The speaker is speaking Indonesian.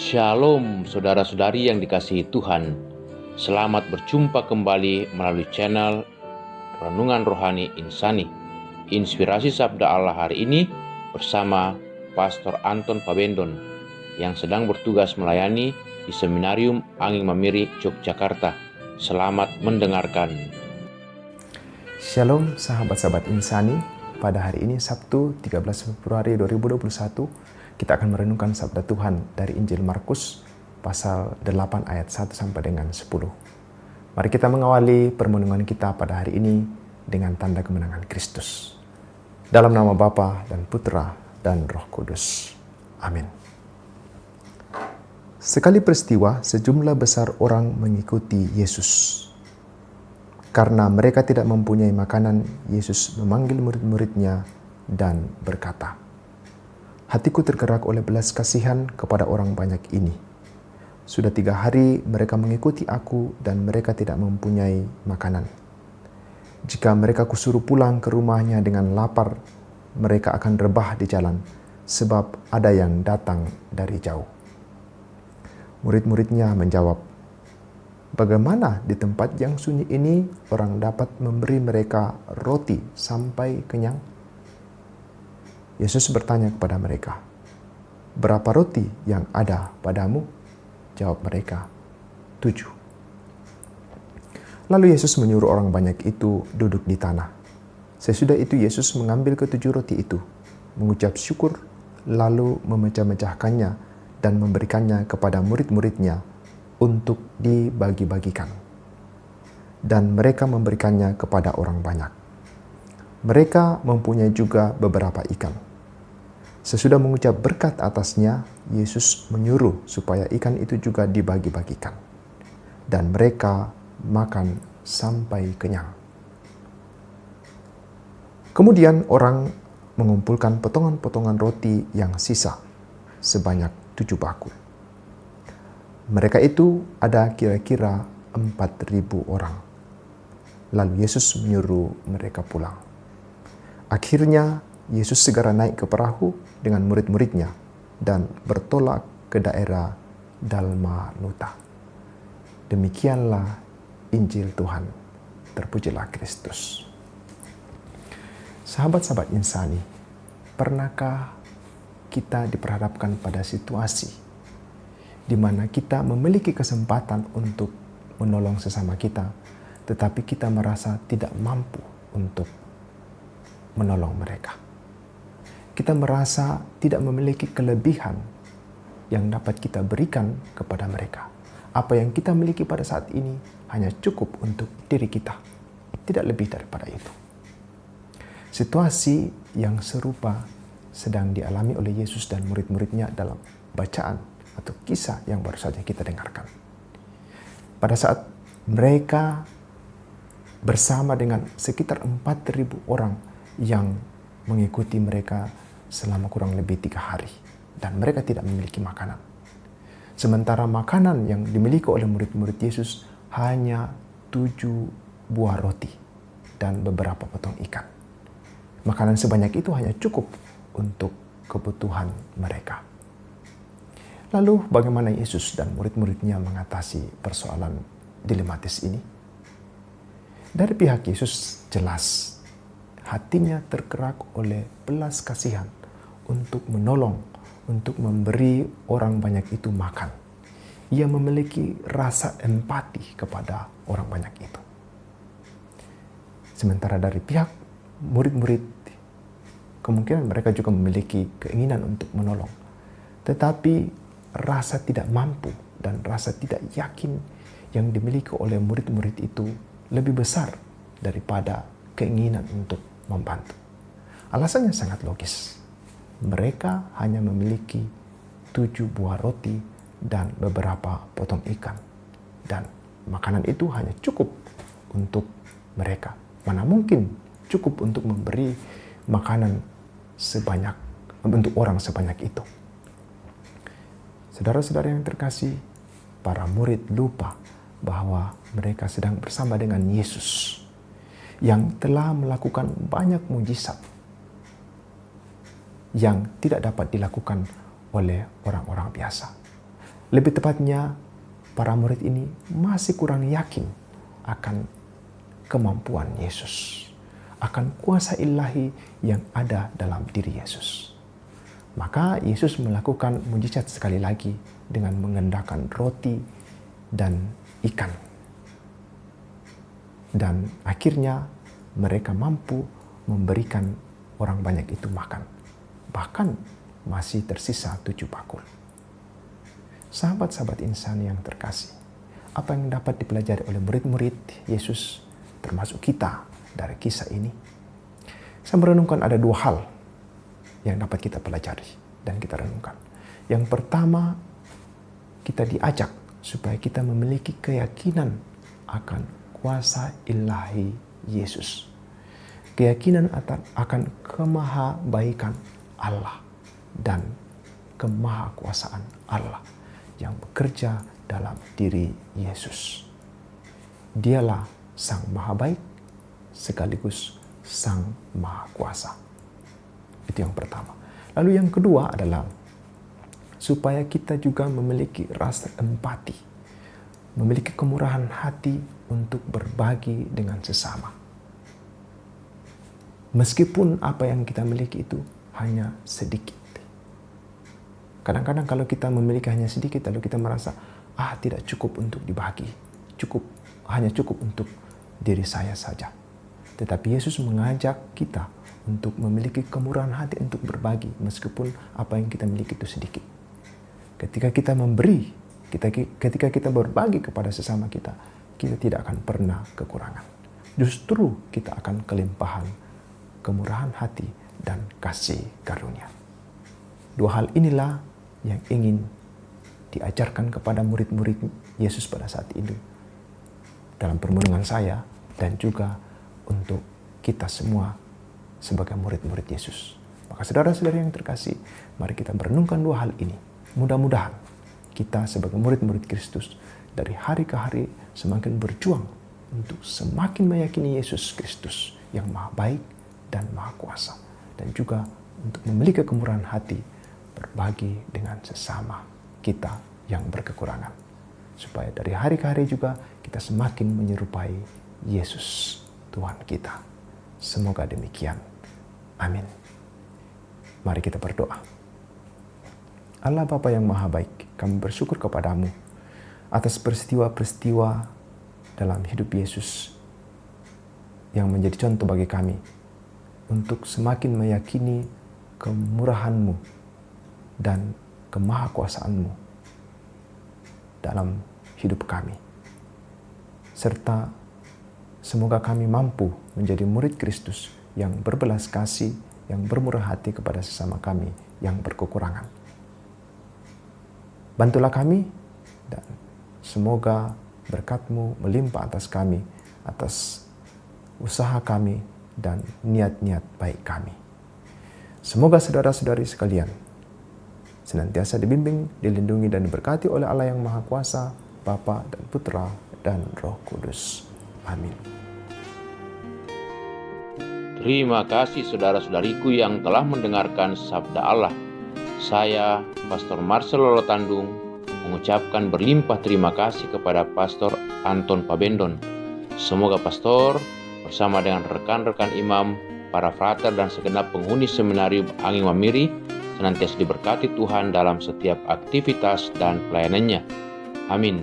Shalom saudara-saudari yang dikasihi Tuhan. Selamat berjumpa kembali melalui channel Renungan Rohani Insani. Inspirasi Sabda Allah hari ini bersama Pastor Anton Pabendon yang sedang bertugas melayani di Seminarium Angin Mamiri, Yogyakarta. Selamat mendengarkan. Shalom sahabat-sahabat Insani. Pada hari ini Sabtu 13 Februari 2021 kita akan merenungkan sabda Tuhan dari Injil Markus pasal 8 ayat 1 sampai dengan 10. Mari kita mengawali permenungan kita pada hari ini dengan tanda kemenangan Kristus. Dalam nama Bapa dan Putra dan Roh Kudus. Amin. Sekali peristiwa, sejumlah besar orang mengikuti Yesus. Karena mereka tidak mempunyai makanan, Yesus memanggil murid-muridnya dan berkata, "Hatiku tergerak oleh belas kasihan kepada orang banyak ini. Sudah 3 hari mereka mengikuti aku dan mereka tidak mempunyai makanan. Jika mereka kusuruh pulang ke rumahnya dengan lapar, mereka akan rebah di jalan, sebab ada yang datang dari jauh." Murid-muridnya menjawab, "Bagaimana di tempat yang sunyi ini orang dapat memberi mereka roti sampai kenyang?" Yesus bertanya kepada mereka, "Berapa roti yang ada padamu?" Jawab mereka, 7. Lalu Yesus menyuruh orang banyak itu duduk di tanah. Sesudah itu Yesus mengambil ke-7 roti itu, mengucap syukur, lalu memecah-mecahkannya dan memberikannya kepada murid-muridnya untuk dibagi-bagikan. Dan mereka memberikannya kepada orang banyak. Mereka mempunyai juga beberapa ikan. Sesudah mengucap berkat atasnya, Yesus menyuruh supaya ikan itu juga dibagi-bagikan. Dan mereka makan sampai kenyang. Kemudian orang mengumpulkan potongan-potongan roti yang sisa sebanyak 7 bakul. Mereka itu ada kira-kira 4.000 orang. Lalu Yesus menyuruh mereka pulang. Akhirnya Yesus segera naik ke perahu dengan murid-muridnya dan bertolak ke daerah Dalmanuta. Demikianlah Injil Tuhan. Terpujilah Kristus. Sahabat-sahabat Insani, pernahkah kita diperhadapkan pada situasi di mana kita memiliki kesempatan untuk menolong sesama kita, tetapi kita merasa tidak mampu untuk menolong mereka. Kita merasa tidak memiliki kelebihan yang dapat kita berikan kepada mereka. Apa yang kita miliki pada saat ini hanya cukup untuk diri kita, tidak lebih daripada itu. Situasi yang serupa sedang dialami oleh Yesus dan murid-muridnya dalam bacaan atau kisah yang baru saja kita dengarkan. Pada saat mereka bersama dengan sekitar 4.000 orang yang mengikuti mereka selama kurang lebih 3 hari. Dan mereka tidak memiliki makanan. Sementara makanan yang dimiliki oleh murid-murid Yesus hanya 7 buah roti dan beberapa potong ikan. Makanan sebanyak itu hanya cukup untuk kebutuhan mereka. Lalu bagaimana Yesus dan murid-muridnya mengatasi persoalan dilematis ini? Dari pihak Yesus jelas hatinya tergerak oleh belas kasihan untuk menolong, untuk memberi orang banyak itu makan. Ia memiliki rasa empati kepada orang banyak itu. Sementara dari pihak murid-murid, kemungkinan mereka juga memiliki keinginan untuk menolong. Tetapi rasa tidak mampu dan rasa tidak yakin yang dimiliki oleh murid-murid itu lebih besar daripada keinginan untuk membantu. Alasannya sangat logis. Mereka hanya memiliki 7 buah roti dan beberapa potong ikan. Dan makanan itu hanya cukup untuk mereka. Mana mungkin cukup untuk memberi makanan sebanyak untuk orang sebanyak itu. Saudara-saudara yang terkasih, para murid lupa bahwa mereka sedang bersama dengan Yesus yang telah melakukan banyak mujizat yang tidak dapat dilakukan oleh orang-orang biasa. Lebih tepatnya, para murid ini masih kurang yakin akan kemampuan Yesus, akan kuasa ilahi yang ada dalam diri Yesus. Maka Yesus melakukan mujizat sekali lagi dengan mengendahkan roti dan ikan. Dan akhirnya mereka mampu memberikan orang banyak itu makan. Bahkan masih tersisa 7 bakul. Sahabat-sahabat insan yang terkasih, apa yang dapat dipelajari oleh murid-murid Yesus termasuk kita dari kisah ini? Saya merenungkan ada 2 hal yang dapat kita pelajari dan kita renungkan. Yang pertama, kita diajak supaya kita memiliki keyakinan akan kuasa ilahi Yesus. Keyakinan akan kemahabaikan Allah dan kemahakuasaan Allah yang bekerja dalam diri Yesus. Dialah Sang Maha Baik sekaligus Sang Maha Kuasa. Itu yang pertama. Lalu yang kedua adalah supaya kita juga memiliki rasa empati, memiliki kemurahan hati untuk berbagi dengan sesama. Meskipun apa yang kita miliki itu hanya sedikit. Kadang-kadang kalau kita memiliki hanya sedikit, lalu kita merasa, tidak cukup untuk dibagi. Hanya cukup untuk diri saya saja. Tetapi Yesus mengajak kita untuk memiliki kemurahan hati untuk berbagi, meskipun apa yang kita miliki itu sedikit. Ketika kita memberi, ketika kita berbagi kepada sesama kita tidak akan pernah kekurangan. Justru kita akan kelimpahan kemurahan hati dan kasih karunia. 2 hal inilah yang ingin diajarkan kepada murid-murid Yesus pada saat itu dalam permenungan saya dan juga untuk kita semua sebagai murid-murid Yesus. Maka saudara-saudara yang terkasih, mari kita merenungkan 2 hal ini. Mudah-mudahan kita sebagai murid-murid Kristus dari hari ke hari semakin berjuang untuk semakin meyakini Yesus Kristus yang Maha Baik dan Maha Kuasa, dan juga untuk memiliki kemurahan hati berbagi dengan sesama kita yang berkekurangan, supaya dari hari ke hari juga kita semakin menyerupai Yesus Tuhan kita. Semoga demikian. Amin. Mari kita berdoa. Allah Bapa yang Maha Baik, kami bersyukur kepadamu atas peristiwa-peristiwa dalam hidup Yesus yang menjadi contoh bagi kami untuk semakin meyakini kemurahan-Mu dan kemahakuasaan-Mu dalam hidup kami. Serta semoga kami mampu menjadi murid Kristus yang berbelas kasih, yang bermurah hati kepada sesama kami yang berkekurangan. Bantulah kami dan semoga berkat-Mu melimpah atas kami, atas usaha kami dan niat-niat baik kami. Semoga saudara-saudari sekalian senantiasa dibimbing, dilindungi dan diberkati oleh Allah yang Maha Kuasa, Bapa dan Putra dan Roh Kudus. Amin. Terima kasih saudara-saudariku yang telah mendengarkan sabda Allah. Saya, Pastor Marcel Lolotandung, mengucapkan berlimpah terima kasih kepada Pastor Anton Pabendon. Semoga Pastor bersama dengan rekan-rekan imam, para frater dan segenap penghuni seminarium Angin Mamiri senantiasa diberkati Tuhan dalam setiap aktivitas dan pelayanannya. Amin.